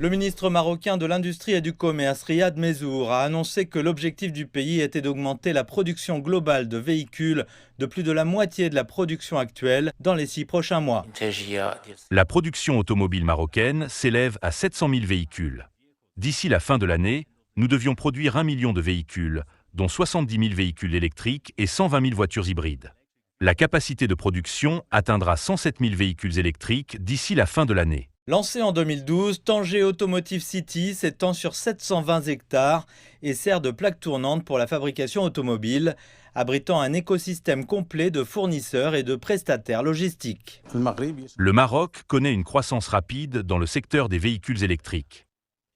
Le ministre marocain de l'Industrie et du Commerce, Riyad Mezour, a annoncé que l'objectif du pays était d'augmenter la production globale de véhicules de plus de la moitié de la production actuelle dans les 6 prochains mois. La production automobile marocaine s'élève à 700 000 véhicules. D'ici la fin de l'année, nous devions produire 1 million de véhicules, dont 70 000 véhicules électriques et 120 000 voitures hybrides. La capacité de production atteindra 107 000 véhicules électriques d'ici la fin de l'année. Lancé en 2012, Tanger Automotive City s'étend sur 720 hectares et sert de plaque tournante pour la fabrication automobile, abritant un écosystème complet de fournisseurs et de prestataires logistiques. Le Maroc connaît une croissance rapide dans le secteur des véhicules électriques.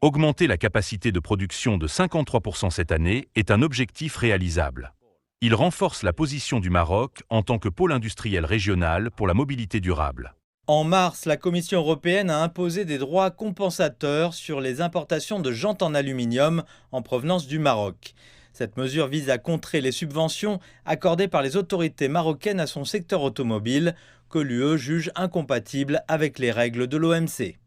Augmenter la capacité de production de 53% cette année est un objectif réalisable. Il renforce la position du Maroc en tant que pôle industriel régional pour la mobilité durable. En mars, la Commission européenne a imposé des droits compensateurs sur les importations de jantes en aluminium en provenance du Maroc. Cette mesure vise à contrer les subventions accordées par les autorités marocaines à son secteur automobile, que l'UE juge incompatible avec les règles de l'OMC.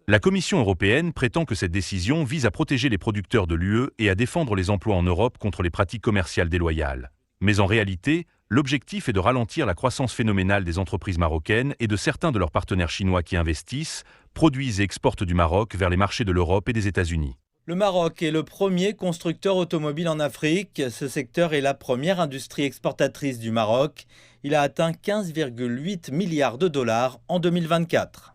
La Commission européenne prétend que cette décision vise à protéger les producteurs de l'UE et à défendre les emplois en Europe contre les pratiques commerciales déloyales. Mais en réalité, l'objectif est de ralentir la croissance phénoménale des entreprises marocaines et de certains de leurs partenaires chinois qui investissent, produisent et exportent du Maroc vers les marchés de l'Europe et des États-Unis. Le Maroc est le premier constructeur automobile en Afrique. Ce secteur est la première industrie exportatrice du Maroc. Il a atteint 15,8 milliards de dollars en 2024.